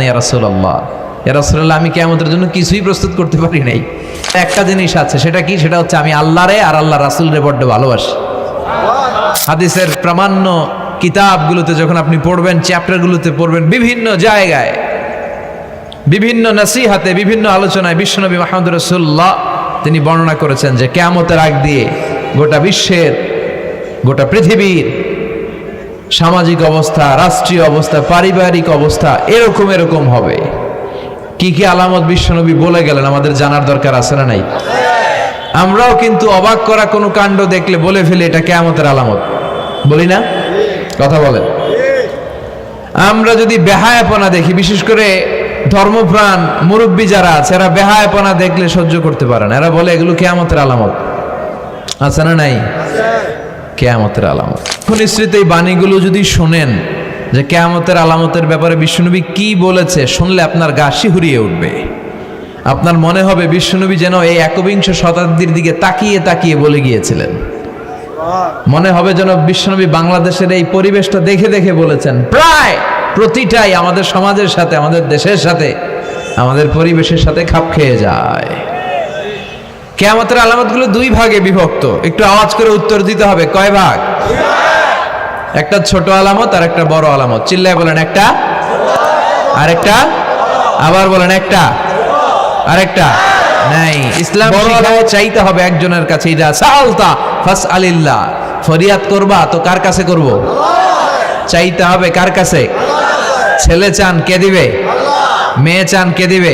ইয়া রাসূলুল্লাহ, ইয়া রাসূলুল্লাহ, আমি কিয়ামতের জন্য কিছুই প্রস্তুত করতে পারি নাই। একটা জিনিস আছে, সেটা কি? সেটা হচ্ছে আমি আল্লাহরে আর আল্লাহ রাসূলরে বড্ড ভালোবাসি। হাদিসের প্রামাণ্য কিতাবগুলোতে যখন আপনি পড়বেন, চ্যাপ্টারগুলোতে পড়বেন, বিভিন্ন জায়গায় বিভিন্ন নসিহাতে, বিভিন্ন আলোচনায় বিশ্বনবী মুহাম্মদ রাসূলুল্লাহ তিনি বর্ণনা করেছেন যে কিয়ামতের আগ দিয়ে গোটা বিশ্বের, গোটা পৃথিবীর সামাজিক অবস্থা, রাষ্ট্রীয় অবস্থা, পারিবারিক অবস্থা এরকম এরকম হবে। কি কি আলামত বিশ্বনবী বলে গেলেন, আমাদের জানার দরকার আছে না নাই? আমরাও কিন্তু অবাক করা কোনো কাণ্ড দেখলে বলে ফেলি এটা কিয়ামতের আলামত, বলি না? কথা বলেন। আমরা যদি বেহায়াপনা দেখি, বিশেষ করে ধর্মপ্রাণ মুরব্বী যারা আছে, এরা বেহায়াপনা দেখলে সহ্য করতে পারে না। এরা বলে এগুলো কিয়ামতের আলামত। আছে না নাই? কিয়ামতের আলামত। নিশ্চিত এই বাণীগুলো যদি শোনেন যে কিয়ামতের আলামতের ব্যাপারে বিশ্বনবী কি বলেছে, শুনলে আপনার গা শিহরিয়ে উঠবে। আপনার মনে হবে বিশ্বনবী যেন এই একবিংশ শতাব্দীর দিকে তাকিয়ে তাকিয়ে বলে গিয়েছিলেন। মনে হবে যেন বিশ্বনবী বাংলাদেশের এই পরিবেশটা দেখে দেখে বলেছেন। প্রায় প্রতিটাই আমাদের সমাজের সাথে, আমাদের দেশের সাথে, আমাদের পরিবেশের সাথে খাপ খেয়ে যায়। কিয়ামতের আলামতগুলো দুই ভাগে বিভক্ত। একটু আওয়াজ করে উত্তর দিতে হবে, কয় ভাগ? একটা ছোট আলামত আর একটা বড় আলামত। চিল্লায় বলেন একটা, আরেকটা, আবার বলেন একটা, আরেকটা। নাই, ইসলাম শিখায় চাইতে হবে একজনের কাছে। ইদা সাআলতা ফাসআলিল্লাহ, ফরিয়াদ করবা তো কার কাছে করব? চাইতে হবে কার কাছে? ছেলে চান কে দিবে? মেয়ে চান কে দিবে?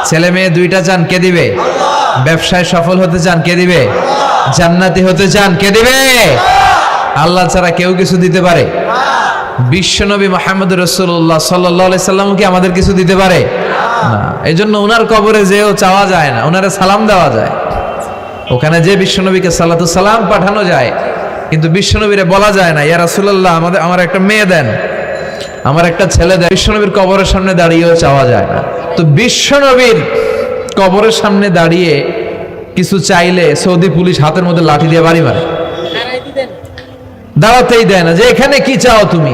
ছেলে মেয়ে দুইটা চান কে দিবে? ব্যবসায় সফল হতে চান কে দিবে? জান্নাতি হতে চান কে দিবে? আল্লাহ ছাড়া কেউ কিছু দিতে পারে? বিশ্বনবী মুহাম্মদ রাসূলুল্লাহ সাল্লাল্লাহু আলাইহি সাল্লাম কি আমাদের কিছু দিতে পারে? না। এই জন্য ওনার কবরে যেও চাওয়া যায় না, ওনারে সালাম দেওয়া যায়। ওখানে যে বিশ্বনবীকে সালাতু সালাম পাঠানো যায়, কিন্তু বিশ্বনবীরে বলা যায় না ইয়া রাসূলুল্লাহ আমার একটা মেয়ে দেন, আমার একটা ছেলে দেন। বিশ্বনবীর কবরের সামনে দাঁড়িয়েও চাওয়া যায় না। তো বিশ্বনবীর কবরের সামনে দাঁড়িয়ে কিছু চাইলে সৌদি পুলিশ হাতের মধ্যে লাঠি দিয়ে বাড়ি মারে, দাঁড়াতেই দেয় না। যে এখানে কি চাও তুমি?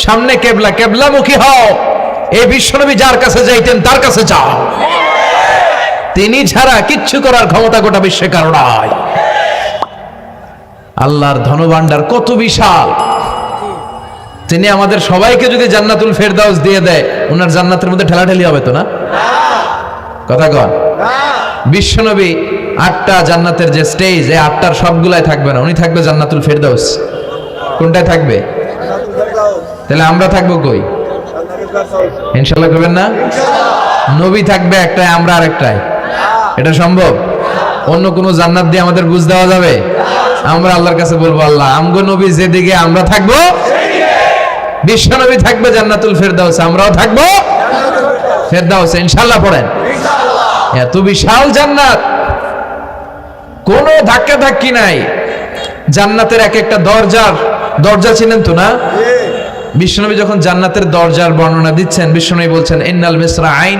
সামনে কেবলা, কেবলামুখী হও। এই বিশ্বনবী যার কাছে যাইতেন তার কাছে চাও। তিনি ছাড়া কিচ্ছু করার ক্ষমতা গোটা বিশ্বে কারো নাই। আল্লাহর ধনভাণ্ডার কত বিশাল! তিনি আমাদের সবাইকে যদি জান্নাতুল ফেরদাউস দিয়ে দেয়, ওনার জান্নাতের মধ্যে ঠেলাঠেলি হবে তো না? কথা কন। বিশ্বনবী 8টা জান্নাতের যে স্টেজ, এই 8টার সবগুলাই থাকবে না, উনি থাকবে জান্নাতুল ফেরদাউস। কোনটায় থাকবে? তাহলে আমরা থাকবো কই? ইনশাআল্লাহ করবেন না? নবী থাকবে একটাই, আমরা আরেকটাই। এটা সম্ভব? অন্য কোন জান্নাত দিয়ে আমাদের বুঝ দেওয়া যাবে? আমরা আল্লাহর কাছে বলবো, আল্লাহ আমগো নবী যেদিকে, আমরা থাকবো বিশ্ব নবী থাকবে জান্নাতুল ফেরদাউস, আমরাও থাকবো ফেরদাউসে। ইনশাআল্লাহ পড়েন। এত বিশাল জান্নাত, কোনো ধাক্কা ধাক্কি নাই। জান্নাতের এক একটা দরজা চিনেন তো না? বিশ্বনবী যখন জান্নাতের দরজার বর্ণনা দিচ্ছেন, বিশ্বনবী বলছেন ইন্নাল মিসরাআইন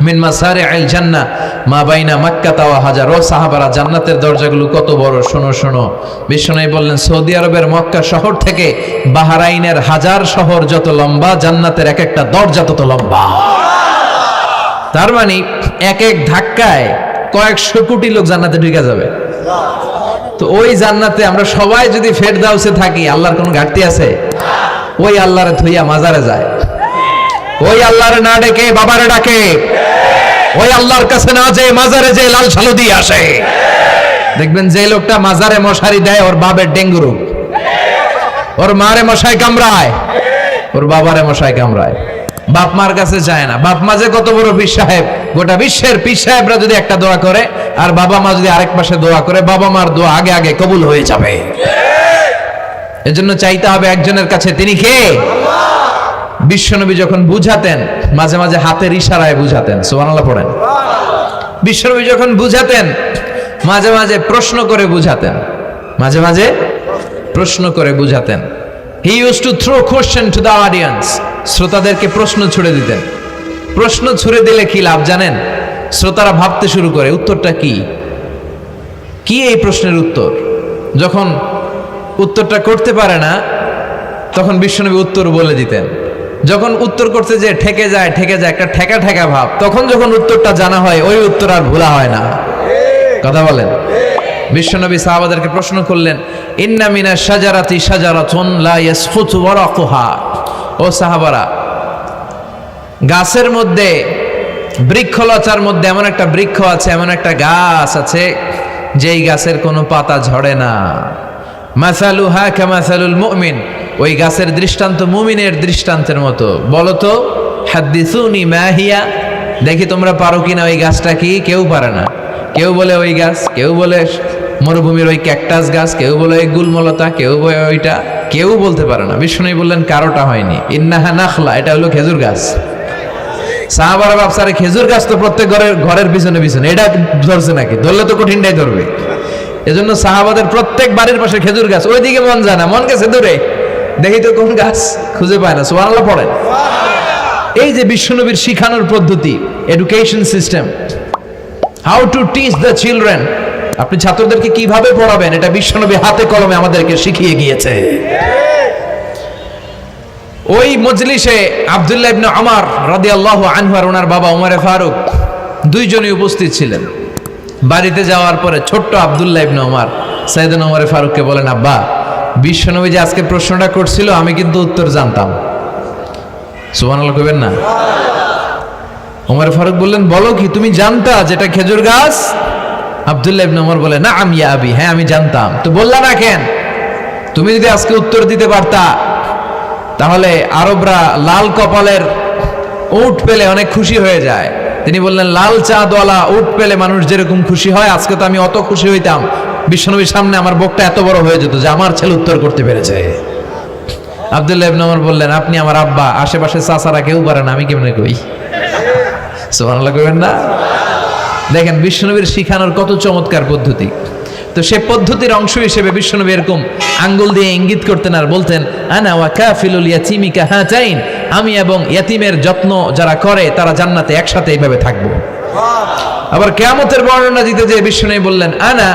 মিন মাসারি'আল জান্নাহ মা বাইনা মাক্কা ওয়া হাজার। ও সাহাবারা, জান্নাতের দরজাগুলো কত বড় শোনো শোনো। বিশ্বনবী বললেন সৌদি আরবের মক্কা শহর থেকে বাহরাইনের হাজার শহর যত লম্বা, জান্নাতের এক একটা দরজা তত লম্বা। তার মানে এক এক ধাক্কায় কয়েকশো কোটি লোক জান্নাতে ঢুকে যাবে। তো ওই জান্নাতে আমরা সবাই যদি ফেরদাউসে থাকি, আল্লাহর কোনো ঘাটতি আছে? ওই আল্লাহরে থইয়া মাজারে যায়, ওই আল্লাহরে না ডেকে বাবারে ডাকে, ওই আল্লাহর কাছে না যে মাজারে যে লাল সালু দিয়ে আসে। দেখবেন যে লোকটা মাজারে মশারি দেয়, ওর বাবার ডেঙ্গু রোগ, ওর মারে মশাই কামড়ায়, ওর বাবারে মশাই কামড়ায়। বাপ মার কাছে যায় না। বাপ মা যে কত বড় পীর সাহেব, গোটা বিশ্বের পীর সাহেবরা যদি একটা দোয়া করে আর বাবা মা যদি আরেক পাশে দোয়া করে, বাবা মার দোয়া আগে আগে কবুল হয়ে যাবে। এজন্য চাইতে হবে একজনের কাছে, তিনি কে? বিশ্বনবী যখন বুঝাতেন, মাঝে মাঝে হাতের ইশারায় বুঝাতেন। সুবহানাল্লাহ পড়েন। বিশ্বনবী যখন বুঝাতেন, মাঝে মাঝে প্রশ্ন করে বুঝাতেন, মাঝে মাঝে প্রশ্ন করে বুঝাতেন। He used to throw question to the audience. শ্রোতাদেরকে প্রশ্ন ছুড়ে দিতেন। প্রশ্ন ছুড়ে দিলে কি লাভ জানেন? শ্রোতারা ভাবতে শুরু করে উত্তরটা কি, কি এই প্রশ্নের উত্তর। যখন উত্তরটা করতে পারে না, তখন বিশ্বনবী উত্তর বলে দিতেন। যখন উত্তর করতে যে ঠেকে যায় একটা ঠেকা ঠেকা ভাব, তখন যখন উত্তরটা জানা হয় ওই উত্তর আর ভোলা হয় না। কথা বলেন। বিশ্বনবী সাহাবাদেরকে প্রশ্ন করলেন, ইন্না মিনাশ শাজারাতি শাজারাতুন লা ইয়াসকুতু ওয়ারাকুহা। ও সাহাবারা, গাছের মধ্যে, বৃক্ষলতার মধ্যে এমন একটা বৃক্ষ আছে, এমন একটা গাছ আছে যেই গাছের কোনো পাতা ঝরে না। মাসালুহা কামাসালুল মুমিন, ওই গাছের দৃষ্টান্ত মুমিনের দৃষ্টান্তের মতো। বলো তো, হাদ্দিসুনি মা হিয়া, দেখি তোমরা পারো কিনা ওই গাছটা কি? কেউ পারে না। কেউ বলে ওই গাছ, কেউ বলে মরুভূমির ওই ক্যাকটাস গাছ, কেউ বলে ওই গুলমলতা, কেউ বলে ওইটা, কেউ বলতে পারে না। বিষ্ণু বললেন কারোটা হয়নি। ইন্নাহা নাখলা, এটা হলো খেজুর গাছ। সাহাবারা ভাবসারে খেজুর গাছ তো প্রত্যেক ঘরের পিছনে পিছনে, এটা ধরছে নাকি? ধরলে তো কঠিনটাই ধরবে। এজন্য সাহাবাদের প্রত্যেক বাড়ির পাশে খেজুর গাছ। ওইদিকে মন যায় না, মন গেছে দূরে, দেখি তো কোন গাছ, খুঁজে পায় না। সুবহানাল্লাহ পড়েন। এই যে বিশ্বনবীর শিখানোর পদ্ধতি, education system, how to teach the children, আপনি ছাত্রদেরকে কিভাবে পড়াবেন, এটা বিশ্বনবী হাতে কলমে আমাদেরকে শিখিয়ে গিয়েছে। ওই মজলিসে আব্দুল্লাহ ইবনে ওমর রাদিয়াল্লাহু আনহু আর ওনার বাবা ওমরে ফারুক দুইজনই উপস্থিত ছিলেন। বাড়িতে যাওয়ার পরে ছোট্ট আব্দুল্লাহ ইবনে ওমর সাইয়েদনা ওমরে ফারুককে বলেন, আব্বা, বিশ্বনবী যে আজকে প্রশ্নটা করছিল আমি কিন্তু উত্তর জানতাম। সুবহানাল্লাহ কইবেন না? ওমরে ফারুক বললেন, বলো কি, তুমি জানতা যেটা খেজুর গাছ? আব্দুল্লাহ ইবনে ওমর বলে, না ইয়া আবি, হ্যাঁ আমি জানতাম। তো বললা না কেন? তুমি যদি আজকে উত্তর দিতে পারতা তাহলে আরবরা লাল কপালের উট পেলে অনেক খুশি হয়ে যায়। তিনি বললেন, লাল চাঁদওয়ালা উট পেলে মানুষ যেরকম খুশি হয়, আজকে তো আমি অত খুশি হইতাম, বিশ্বনবীর সামনে আমার বুকটা এত বড় হয়ে যেত যে আমার ছেলে উত্তর করতে পেরেছে। আব্দুল্লাহ ইবনে ওমর বললেন, আপনি আমার আব্বা, আশেপাশে চাচারা কেউ পারে না, আমি কেমনে কই? সুবহানাল্লাহ কইবেন না? দেখেন বিশ্বনবীর শিখানোর কত চমৎকার পদ্ধতি। তো সে পদ্ধতির অংশ হিসেবে বিশ্বনবী এরকম আঙ্গুল দিয়ে ইঙ্গিত করতেন আর বলতেন, আনা ওয়া কাফিলুল ইয়াতীমি কাহাতাইন, আমি এবং ইয়াতীমের যত্ন যারা করে তারা জান্নাতে একসাথে এইভাবে থাকবো। আবার কিয়ামতের বর্ণনা দিতে যে বিশ্বনবী বললেন, আনা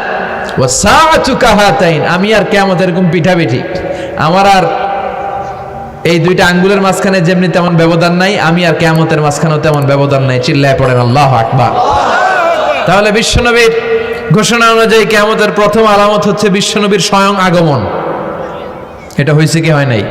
ওয়া সাআতু কাহাতাইন, আমি আর কিয়ামত এরকম পিঠাপিঠি, আমার আর এই দুইটা আঙ্গুলের মাঝখানে যেমনি তেমন ব্যবধান নাই, আমি আর কিয়ামতের মাঝখানেও তেমন ব্যবধান নাই। চিল্লায় পড়েন আল্লাহু আকবার। তাহলে বিশ্বনবীর ঘোষণা অনুযায়ী কিয়ামতের প্রথম আলামত হচ্ছে বিশ্বনবীর স্বয়ং আগমন। এটা হয়েছে কি হয় নাই?